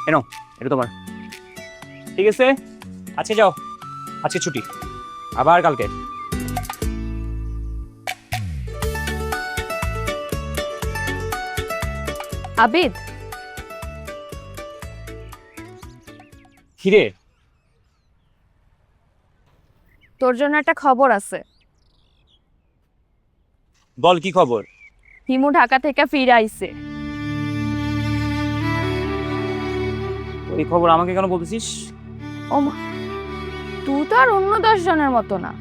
এনো, এটা তোমার। ঠিক আছে, আজকে যাও, আজকে ছুটি, আবার কালকে। আবিদ, কিরে? তোর জন্য একটা খবর আছে। বল, কি খবর? হিমু ঢাকা থেকে ফিরে আইছে। এই খবর আমাকে কেন বলতেছিস? ও মা, তুই তো আর অন্য 10 জনের মতো না।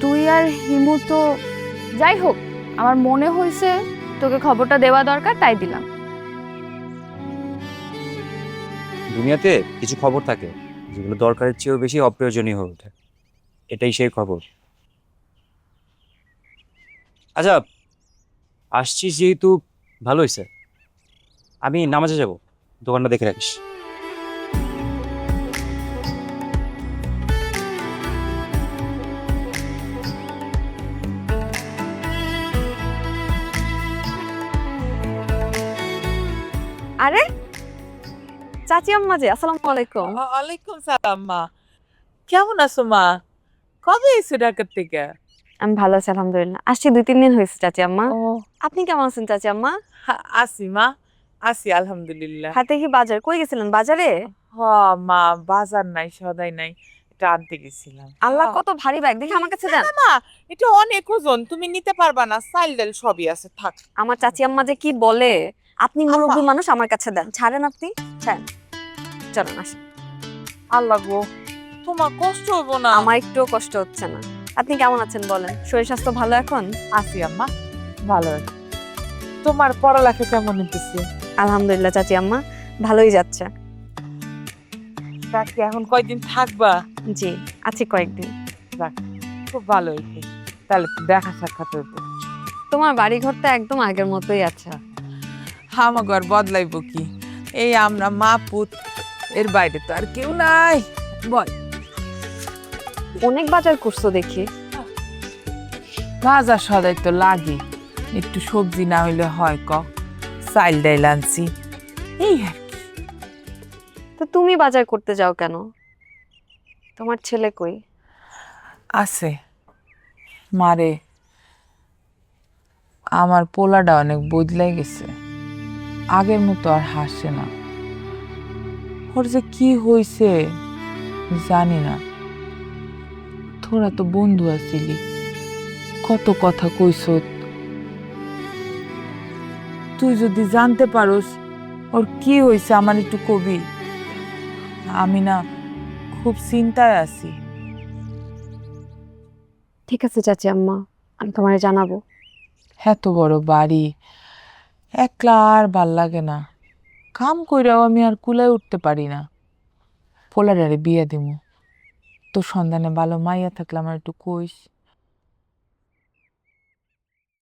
তুই আর হিমু তো, যাই হোক, আমার মনে হয়েছে তোকে খবরটা দেওয়া দরকার, তাই দিলাম। দুনিয়াতে কিছু খবর থাকে যেগুলো দরকারের চেয়েও বেশি অপ্রয়োজনীয় হয়ে ওঠে। এটাই সেই খবর। আচ্ছা, আসছিস যেহেতু ভালো হয়েছে। আমি নামাজে যাব, দোকানটা দেখে রাখিস। আরে চাচি আম্মা যে, আসসালামু আলাইকুম। ওয়ালাইকুম সালাম মা। কেমন আছো মা? কবে এসো ঢাকার থেকে? আমি ভালো আছি আলহামদুলিল্লাহ। আসছি 2-3 দিন হয়েছে চাচি আম্মা। ও আপনি কেমন আছেন চাচি আম্মা? আসি মা, আসি আলহামদুলিল্লাহ। হাতে কি বাজার, কই গেছিলেন বাজারে? হ মা, বাজার নাই সদাই নাই, এটা আনতে গেছিলাম। আল্লাহ, কত ভারী ব্যাগ, দেখি আমার কাছে দেন। না মা, এটা অনেক ওজন, তুমি নিতে পারবা না, চাল ডাল সবই আছে, থাক। আমার চাচি আম্মা যে কি বলে, আপনি মুরব্বী আম্মা। মানুষ, আমার কাছে দেন, ছাড়েন আপনি, ছাড়েন। চলেন আসেন। আল্লাহ গো, তোমার কষ্ট হইব না? আমার একটুও কষ্ট হচ্ছে না। আপনি কেমন আছেন বলেন? শরীর স্বাস্থ্য ভালো এখন? আসি আম্মা, ভালো আছি। তোমার পড়ালেখা কেমন হইতেছে? আলহামদুলিল্লাহ চাচি আম্মা, ভালোই যাচ্ছে। কাকি এখন কয়দিন থাকবা? জি, আছি কয়েকদিন। যাক, খুব ভালো হইছে, তাহলে তো দেখা সাক্ষাৎ হইব। তোমার বাড়ি ঘরটা একদম আগের মতোই আছে। আমার ঘর বদলাইব কি, এই আমরা মা পুত, এর বাইরে তো আর কেউ নাই। বল, অনেক বাজার করছো দেখি। বাজার সদাই তো লাগে, একটু সবজি না হইলে হয় ক, চাইল ডাইল আনছি, এই আর কি। তো তুমি বাজার করতে যাও কেন? তোমার ছেলে কই? আছে মারে, আমার পোলাটা অনেক বদলাই গেছে, আগের মতো আর হাসে না। ওর যে কি হইছে জানি না। তোরা তো বন্ধু আছিলি, কত কথা কইস, তুই যদি জানতে পারোস ওর কি হইছে আমার একটু কবি। আমি না খুব চিন্তায় আছি। ঠিক আছে চাচি আম্মা, আমি তোমারে জানাবো। এত বড় বাড়ি, একলা আর ভাল লাগে না, কাম কইরাও আমি আর কুলায় উঠতে পারি না। পোলারে বিয়ে দিমু, তোর সন্ধানে ভালো মাইয়া থাকলে আমার একটু কইস।